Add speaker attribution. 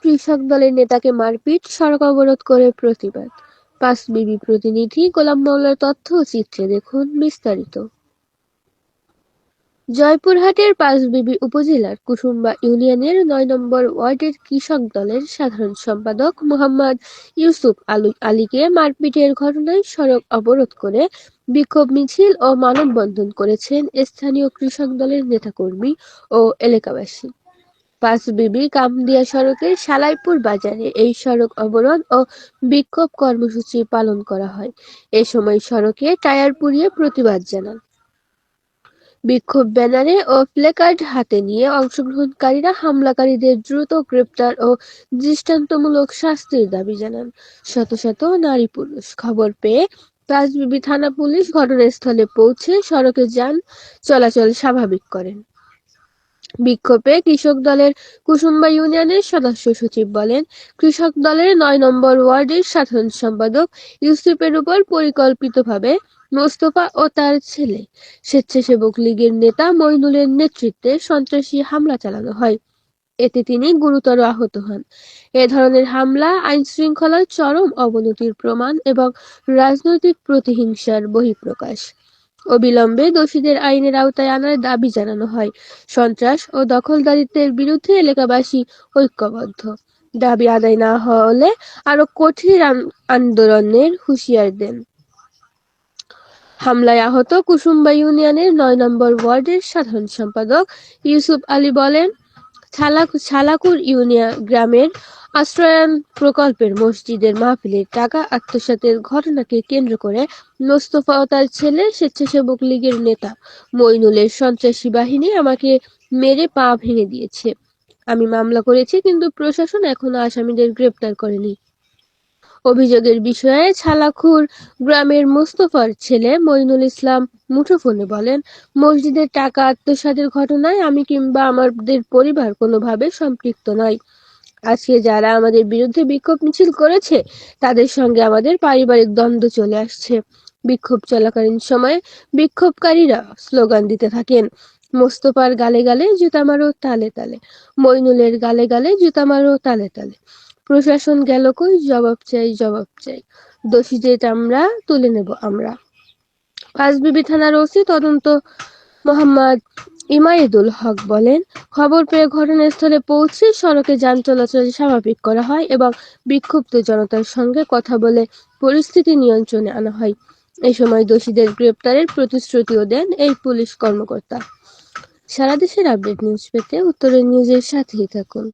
Speaker 1: কৃষক দলের নেতাকে মারপিট, সড়ক অবরোধ করে প্রতিবাদ। পাঁচবিবি প্রতিনিধি গোলাম মাওলার তথ্য ও চিত্রে দেখুন বিস্তারিত। জয়পুরহাটের পাঁচবিবি উপজেলার কুসুম্বা ইউনিয়নের ৯ নম্বর ওয়ার্ডের কৃষক দলের সাধারণ সম্পাদক মোহাম্মদ ইউসুফ আলীকে মারপিটের ঘটনায় সড়ক অবরোধ করে বিক্ষোভ মিছিল ও মানববন্ধন করেছেন স্থানীয় কৃষক দলের নেতাকর্মী ও এলাকাবাসী। পাঁচবিবি কামদিয়া সড়কের সালাইপুর বাজারে এই সড়ক অবরোধ ও বিক্ষোভ কর্মসূচি পালন করা হয়। এ সময় সড়কে টায়ার পুড়িয়ে প্রতিবাদ জানান বিক্ষোভ ব্যানারে ও প্লেকার্ড হাতে নিয়ে অংশগ্রহণকারীরা হামলাকারীদের দ্রুত গ্রেপ্তার ও দৃষ্টান্তমূলক শাস্তির দাবি জানান। শত শত নারী পুরুষ খবর পেয়ে পাঁচবিবি থানা পুলিশ ঘটনাস্থলে পৌঁছে সড়কে যান চলাচল স্বাভাবিক করেন। বিক্ষোভে কৃষক দলের কুসুম্বা ইউনিয়নের সদস্য সচিব বলেন, কৃষক দলের ৯ নম্বর ওয়ার্ডের সাধারণ সম্পাদক ইউসুফের উপর পরিকল্পিতভাবে মোস্তফা ও তার ছেলে স্বেচ্ছাসেবক লীগের নেতা মইনুলের নেতৃত্বে সন্ত্রাসী হামলা চালানো হয়। এতে তিনি গুরুতর আহত হন। এ ধরনের হামলা আইনশৃঙ্খলার চরম অবনতির প্রমাণ এবং রাজনৈতিক প্রতিহিংসার বহিঃপ্রকাশ। অবিলম্বে দোষীদের আইনের আওতায় আনার দাবি জানানো হয়। সন্ত্রাস ও দখলদারিত্বের বিরুদ্ধে এলাকাবাসী ঐক্যবদ্ধ। দাবি আদায় না হলে আরো কঠিন আন্দোলনের হুঁশিয়ার দেন। হামলায় আহত কুসুম্বা ইউনিয়নের ৯ নম্বর ওয়ার্ডের সাধারণ সম্পাদক ইউসুফ আলী বলেন, ছালাকুর ইউনিয়ন গ্রামের আশ্রয়ন প্রকল্পের মসজিদের মাহফিলের টাকা আত্মসাতের ঘটনাকে কেন্দ্র করে মোস্তফা ও তার ছেলে স্বেচ্ছাসেবক লীগের নেতা মইনুলের সন্ত্রাসী বাহিনী আমাকে মেরে পা ভেঙে দিয়েছে। আমি মামলা করেছি, কিন্তু প্রশাসন এখনো আসামিদের গ্রেপ্তার করেনি। অভিযোগের বিষয়ে ছালাকুর গ্রামের মোস্তফার ছেলে মইনুল ইসলাম মুঠোফোনে বলেন, মসজিদের টাকা আত্মসাতের ঘটনায় আমি কিংবা আমাদের পরিবার কোনোভাবে সম্পৃক্ত নয়। আজকে যারা আমাদের বিরুদ্ধে বিক্ষোভ মিছিল করেছে তাদের সঙ্গে আমাদের পারিবারিক দ্বন্দ্ব চলে আসছে। বিক্ষোভ চলাকালীন সময়ে বিক্ষোভকারীরা স্লোগান দিতে থাকেন, মোস্তফার গালে গালে জুতা মারো তালে তালে, মইনুলের গালে গালে জুতা মারো তালে তালে। প্রশাসন গেল কই, জবাব চাই জবাব চাই, দোষীদের আমরা তুলে নেব আমরা। পাঁচবিবি থানার ওসি তদন্ত মোহাম্মদ ইমায়েদুল হক বলেন, খবর পেয়ে ঘটনাস্থলে পৌঁছে সড়কে যান চলাচল স্বাভাবিক করা হয় এবং বিক্ষুব্ধ জনতার সঙ্গে কথা বলে পরিস্থিতি নিয়ন্ত্রণে আনা হয়। এ সময় দোষীদের গ্রেপ্তারের প্রতিশ্রুতিও দেন এই পুলিশ কর্মকর্তা। সারা দেশের আপডেট নিউজ পেতে উত্তরের নিউজের সাথেই থাকুন।